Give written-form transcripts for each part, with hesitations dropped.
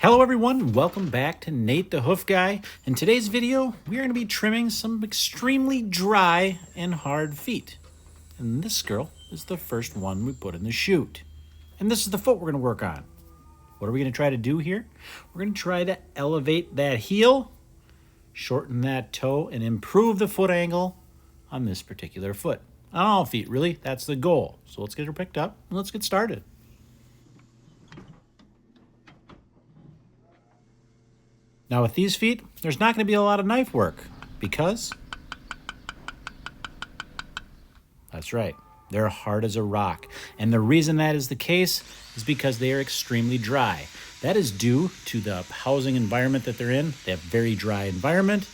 Hello everyone, welcome back to Nate the Hoof Guy. In today's video, we are going to be trimming some extremely dry and hard feet. And this girl is the first one we put in the chute. And this is the foot we're going to work on. What are we going to try to do here? We're going to try to elevate that heel, shorten that toe, and improve the foot angle on this particular foot. On all feet, really, that's the goal. So let's get her picked up and let's get started. Now with these feet, there's not going to be a lot of knife work because, that's right, they're hard as a rock. And the reason that is the case is because they are extremely dry. That is due to the housing environment that they're in. They have a very dry environment.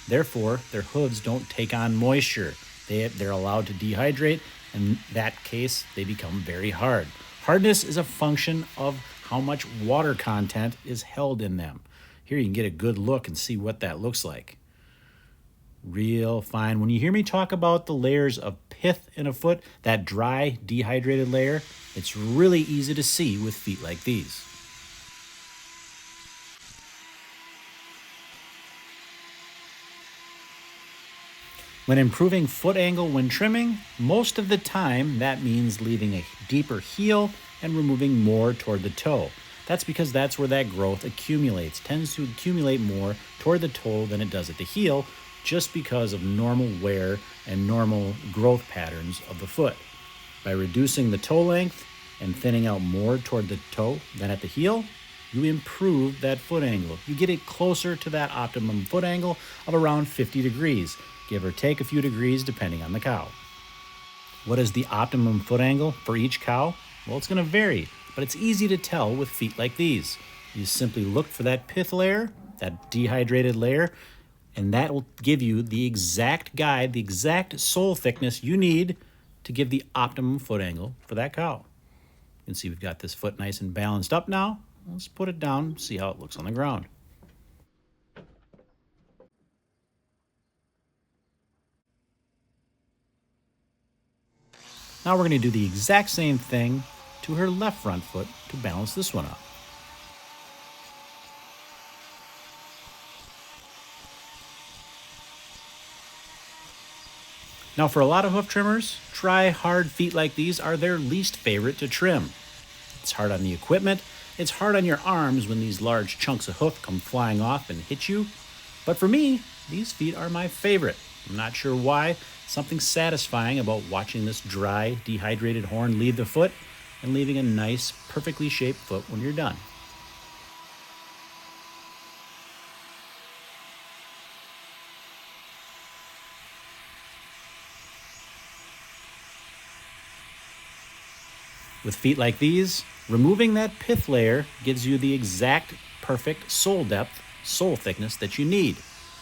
Therefore, their hooves don't take on moisture. They're allowed to dehydrate. In that case, they become very hard. Hardness is a function of how much water content is held in them. Here you can get a good look and see what that looks like. Real fine. When you hear me talk about the layers of pith in a foot, that dry, dehydrated layer, it's really easy to see with feet like these. When improving foot angle when trimming, most of the time that means leaving a deeper heel and removing more toward the toe. That's because that's where that growth accumulates, tends to accumulate more toward the toe than it does at the heel, just because of normal wear and normal growth patterns of the foot. By reducing the toe length and thinning out more toward the toe than at the heel, you improve that foot angle. You get it closer to that optimum foot angle of around 50 degrees, give or take a few degrees depending on the cow. What is the optimum foot angle for each cow? Well, it's going to vary, but it's easy to tell with feet like these. You simply look for that pith layer, that dehydrated layer, and that will give you the exact guide, the exact sole thickness you need to give the optimum foot angle for that cow. You can see we've got this foot nice and balanced up now. Let's put it down, see how it looks on the ground. Now we're going to do the exact same thing to her left front foot to balance this one up. Now for a lot of hoof trimmers, dry, hard feet like these are their least favorite to trim. It's hard on the equipment, it's hard on your arms when these large chunks of hoof come flying off and hit you. But for me, these feet are my favorite. I'm not sure why. Something satisfying about watching this dry, dehydrated horn leave the foot and leaving a nice, perfectly shaped foot when you're done. With feet like these, removing that pith layer gives you the exact perfect sole depth, sole thickness that you need.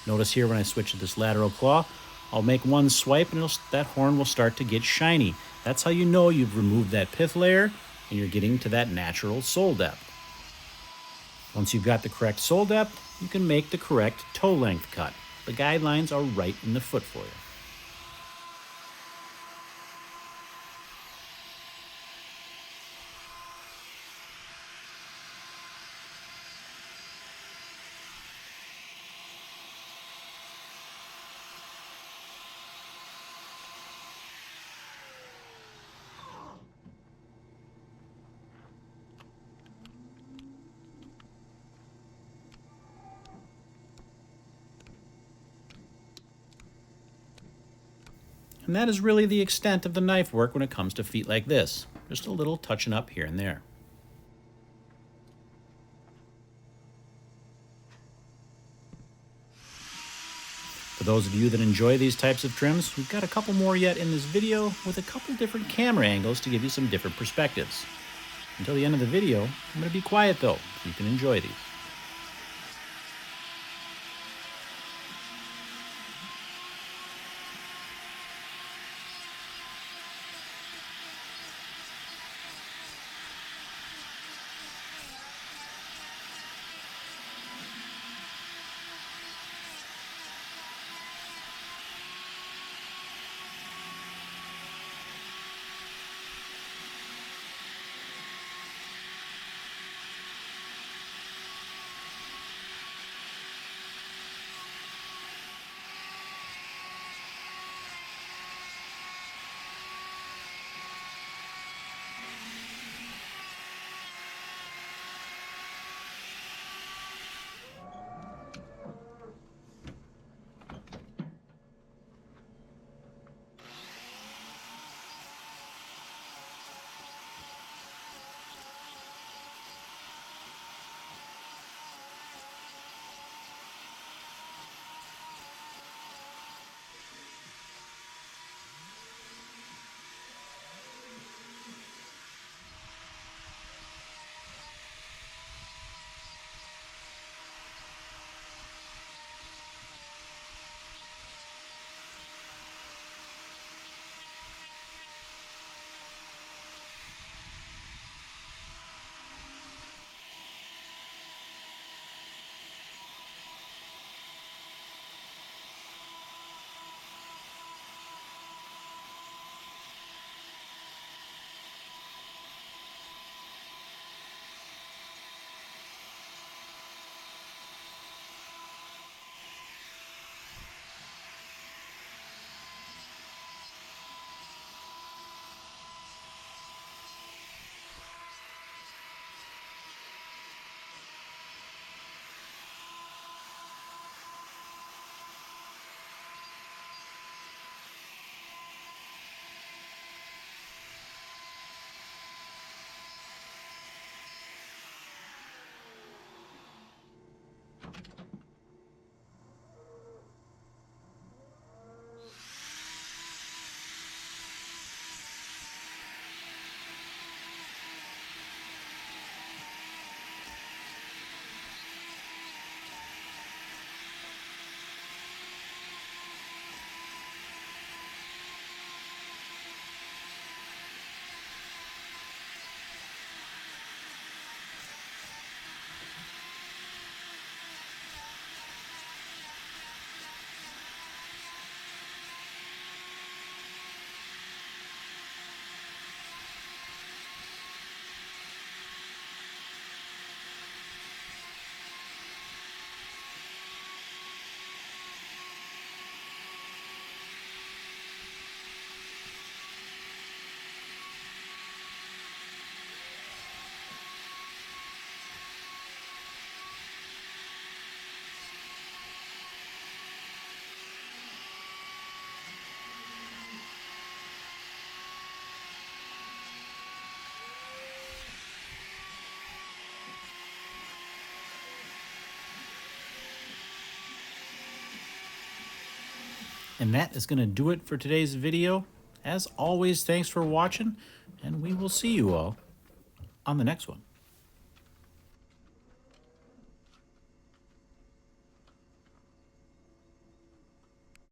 Notice here when I switch to this lateral claw, I'll make one swipe and that horn will start to get shiny. That's how you know you've removed that pith layer and you're getting to that natural sole depth. Once you've got the correct sole depth, you can make the correct toe length cut. The guidelines are right in the foot for you. And that is really the extent of the knife work when it comes to feet like this. Just a little touching up here and there. For those of you that enjoy these types of trims, we've got a couple more yet in this video with a couple different camera angles to give you some different perspectives. Until the end of the video, I'm going to be quiet though, so you can enjoy these. And that is going to do it for today's video. As always, thanks for watching, and we will see you all on the next one.